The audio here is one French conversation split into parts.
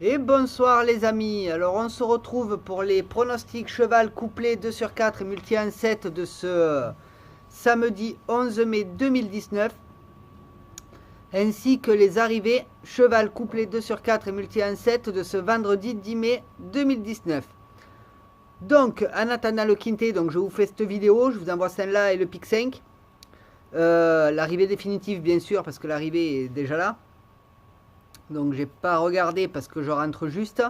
Et bonsoir les amis, alors on se retrouve pour les pronostics cheval couplet 2 sur 4 et multi 1-7 de ce samedi 11 mai 2019, ainsi que les arrivées cheval couplet 2 sur 4 et multi 1-7 de ce vendredi 10 mai 2019. Donc en attendant le quintet, donc je vous fais cette vidéo, je vous envoie celle-là et le pic 5. L'arrivée définitive bien sûr parce que l'arrivée est déjà là. Donc j'ai pas regardé parce que je rentre juste.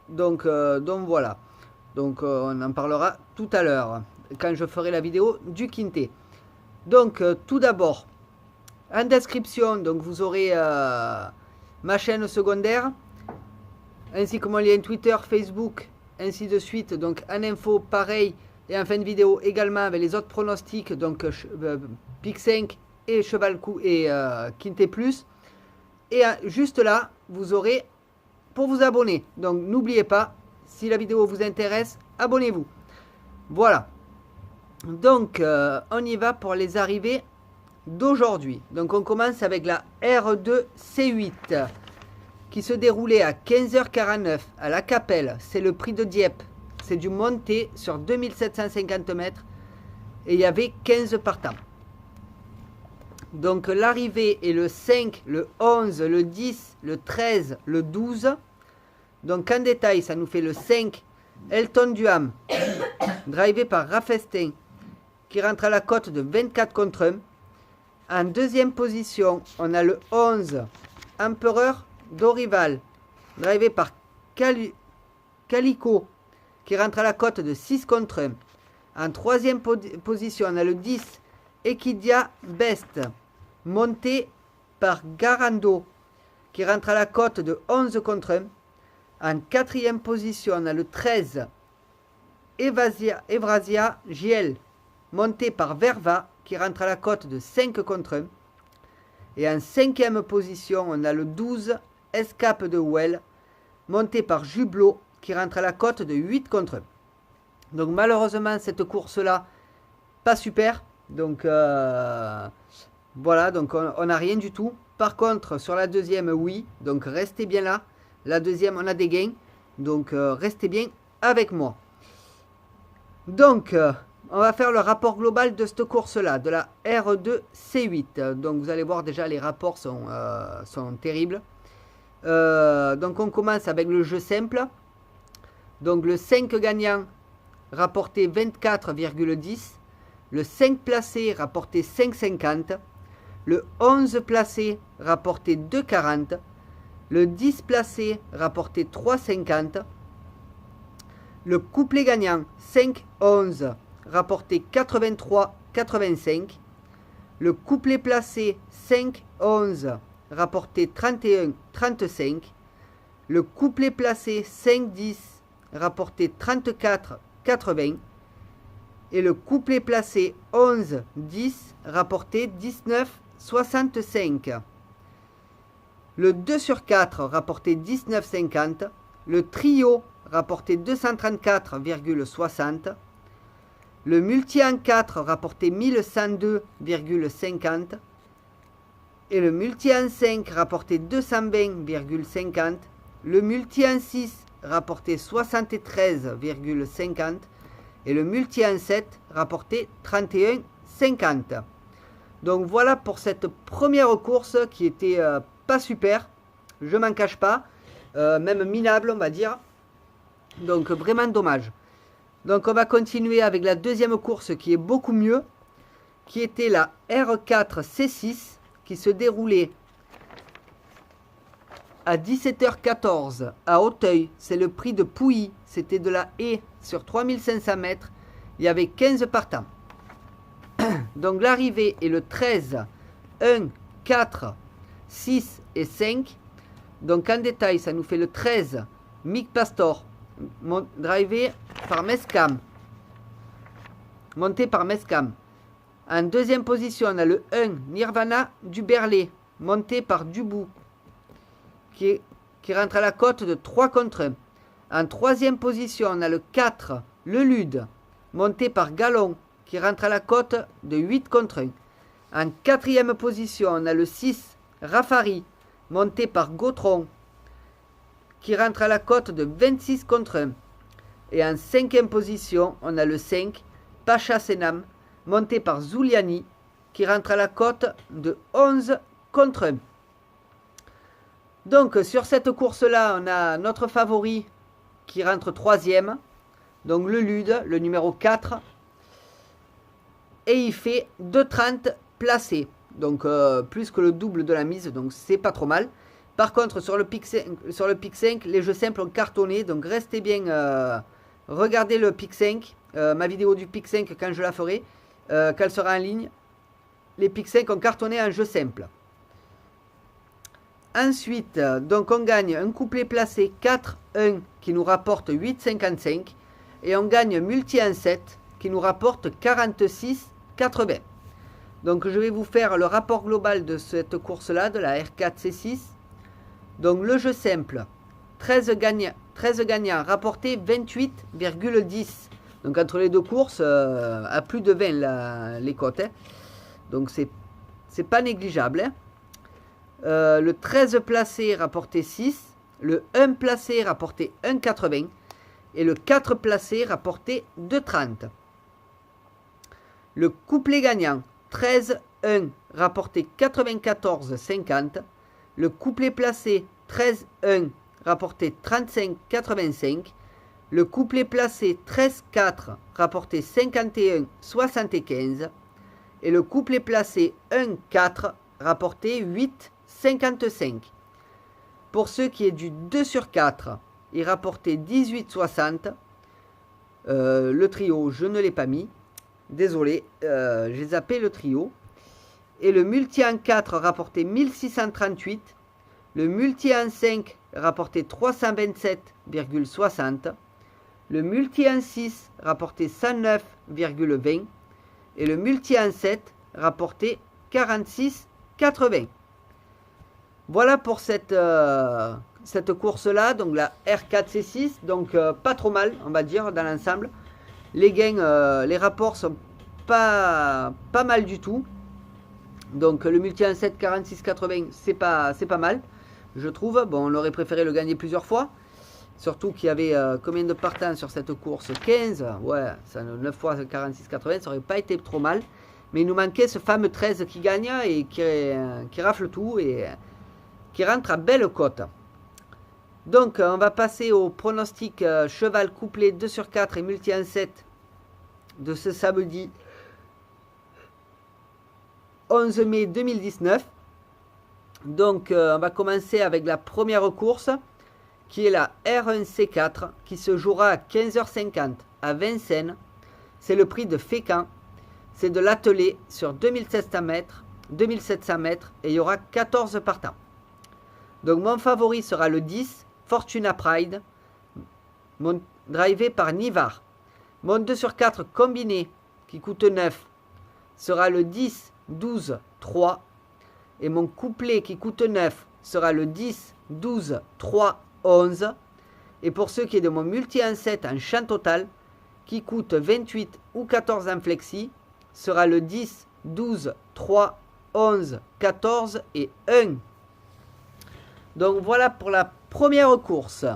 Donc voilà. Donc on en parlera tout à l'heure quand je ferai la vidéo du quintet. Donc tout d'abord, en description, donc vous aurez ma chaîne secondaire ainsi que mon lien Twitter, Facebook, ainsi de suite. Donc en info pareil et en fin de vidéo également avec les autres pronostics, donc pic 5 et cheval coup et quintet plus. Et juste là, vous aurez pour vous abonner. Donc n'oubliez pas, si la vidéo vous intéresse, abonnez-vous. Voilà. Donc on y va pour les arrivées d'aujourd'hui. Donc on commence avec la R2 C8 qui se déroulait à 15h49 à la Capelle. C'est le prix de Dieppe. C'est du monté sur 2750 mètres et il y avait 15 partants. Donc l'arrivée est le 5, le 11, le 10, le 13, le 12. Donc en détail, ça nous fait le 5, Elton Duham, drivé par Raffestin, qui rentre à la cote de 24 contre 1. En deuxième position, on a le 11, Empereur d'Orival, drivé par Calico, qui rentre à la cote de 6 contre 1. En troisième position, on a le 10, Equidia Best, monté par Garando, qui rentre à la cote de 11 contre 1. En quatrième position, on a le 13, Evrasia Giel, monté par Verva, qui rentre à la cote de 5 contre 1. Et en cinquième position, on a le 12, Escape de Well, monté par Jublot, qui rentre à la cote de 8 contre 1. Donc malheureusement, cette course-là, pas super. Donc voilà, donc on n'a rien du tout. Par contre, sur la deuxième, oui. Donc restez bien là. La deuxième, on a des gains. Donc restez bien avec moi. Donc, on va faire le rapport global de cette course-là, de la R2 C8. Donc vous allez voir déjà, les rapports sont terribles. Donc on commence avec le jeu simple. Donc le 5 gagnant rapporté 24,10. Le 5 placé rapporté 5,50. Le 11 placé rapporté 2,40. Le 10 placé rapporté 3,50. Le couplet gagnant 5-11 rapporté 83,85. Le couplet placé 5-11 rapporté 31,35. Le couplet placé 5-10 rapporté 34,80. Et le couplet placé 11-10 rapporté 19,65. Le 2 sur 4 rapporté 19,50. Le trio rapporté 234,60. Le multi en 4 rapporté 1102,50. Et le multi en 5 rapporté 220,50. Le multi en 6 rapporté 73,50. Et le multi en 7 rapporté 31,50. Donc voilà pour cette première course qui était pas super, je m'en cache pas, même minable on va dire. Donc vraiment dommage. Donc on va continuer avec la deuxième course qui est beaucoup mieux, qui était la R4 C6 qui se déroulait à 17h14 à Auteuil. C'est le prix de Pouilly, c'était de la haie sur 3500 mètres, il y avait 15 partants. Donc l'arrivée est le 13, 1, 4, 6 et 5. Donc en détail, ça nous fait le 13, Mick Pastor, drivé par Mescam, monté par Mescam. En deuxième position, on a le 1, Nirvana du Berlay, monté par Dubout, qui rentre à la cote de 3 contre 1. En troisième position, on a le 4, le Lude, monté par Gallon, qui rentre à la cote de 8 contre 1. En quatrième position, on a le 6, Rafari, monté par Gautron, qui rentre à la cote de 26 contre 1. Et en 5e position, on a le 5, Pacha Senam, monté par Zuliani, qui rentre à la cote de 11 contre 1. Donc sur cette course-là, on a notre favori qui rentre 3e, donc le Lude, le numéro 4, et il fait 2,30 placé, donc plus que le double de la mise, donc c'est pas trop mal. Par contre, sur le pic 5, les jeux simples ont cartonné, donc restez bien, regardez le pic 5, ma vidéo du pic 5 quand je la ferai, qu'elle sera en ligne. Les pic 5 ont cartonné en jeu simple. Ensuite, donc on gagne un couplet placé 4-1 qui nous rapporte 8,55 et on gagne multi en 7 qui nous rapporte 46,80. Donc je vais vous faire le rapport global de cette course-là, de la R4C6. Donc le jeu simple, 13 gagnants rapportés 28,10. Donc entre les deux courses, à plus de 20 les cotes. Hein. Donc c'est pas négligeable. Hein. Le 13 placé rapporté 6, le 1 placé rapporté 1,80 et le 4 placé rapporté 2,30. Le couplet gagnant 13-1 rapporté 94,50. Le couplet placé 13-1 rapporté 35,85. Le couplet placé 13-4 rapporté 51,75. Et le couplet placé 1-4 rapporté 8,55. Pour ce qui est du 2 sur 4, il rapportait 18,60. Le trio, je ne l'ai pas mis. Désolé, j'ai zappé le trio. Et le multi en 4 rapportait 1638. Le multi en 5 rapportait 327,60. Le multi en 6 rapportait 109,20. Et le multi en 7 rapportait 46,80. Voilà pour cette course-là, donc la R4C6. Donc pas trop mal, on va dire, dans l'ensemble. Les gains, les rapports sont pas mal du tout. Donc le multi en 7, 46,80, c'est pas mal, je trouve. Bon, on aurait préféré le gagner plusieurs fois. Surtout qu'il y avait combien de partants sur cette course? 15. Ouais, ça, 9 fois 46,80, ça aurait pas été trop mal. Mais il nous manquait ce fameux 13 qui gagne et qui rafle tout et qui rentre à belle cote. Donc on va passer au pronostic cheval couplé 2 sur 4 et multi en 7 de ce samedi 11 mai 2019. Donc on va commencer avec la première course qui est la R1C4 qui se jouera à 15h50 à Vincennes. C'est le prix de Fécamp. C'est de l'attelé sur 2700 mètres et il y aura 14 partants. Donc mon favori sera le 10, Fortuna Pride, drivé par Nivard. Mon 2 sur 4 combiné qui coûte 9 sera le 10, 12, 3. Et mon couplet qui coûte 9 sera le 10, 12, 3, 11. Et pour ce qui est de mon multi en 7 en champ total, qui coûte 28 ou 14 en flexi, sera le 10, 12, 3, 11, 14 et 1. Donc voilà pour la première course.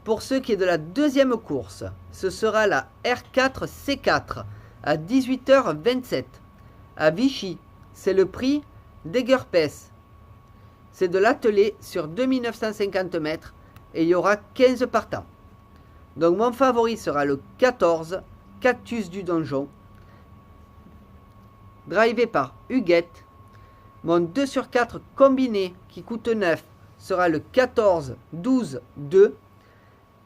Pour ce qui est de la deuxième course, ce sera la R4C4 à 18h27. À Vichy, c'est le prix d'Egerpes. C'est de l'attelé sur 2950 mètres et il y aura 15 partants. Donc mon favori sera le 14, Cactus du Donjon, drivé par Huguette. Mon 2 sur 4 combiné qui coûte 9 sera le 14, 12, 2.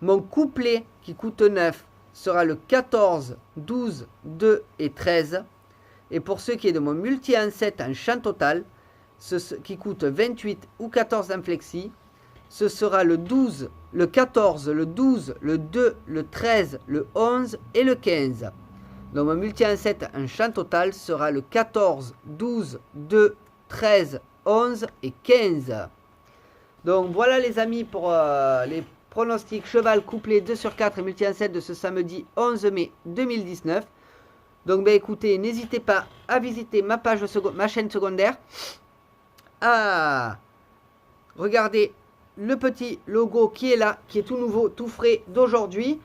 Mon couplet qui coûte 9 sera le 14, 12, 2 et 13. Et pour ce qui est de mon multi en 7 en champ total, qui coûte 28 ou 14 en flexi, ce sera le 12, le 14, le 12, le 2, le 13, le 11 et le 15. Donc mon multi en 7 en champ total sera le 14, 12, 2, 13, 11 et 15. Donc voilà les amis pour les pronostics cheval couplé 2 sur 4 et multi en 7 de ce samedi 11 mai 2019. Donc écoutez, n'hésitez pas à visiter ma chaîne secondaire, à Regardez le petit logo qui est là, qui est tout nouveau, tout frais d'aujourd'hui.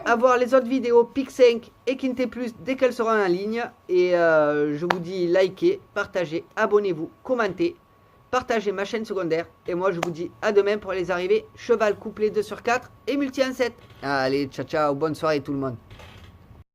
À voir les autres vidéos Pic5 et Quinté Plus dès qu'elles seront en ligne. Et je vous dis likez, partagez, abonnez-vous, commentez, partagez ma chaîne secondaire. Et moi je vous dis à demain pour les arrivées cheval couplé 2/4 et multi en 7. Allez, ciao ciao, bonne soirée tout le monde.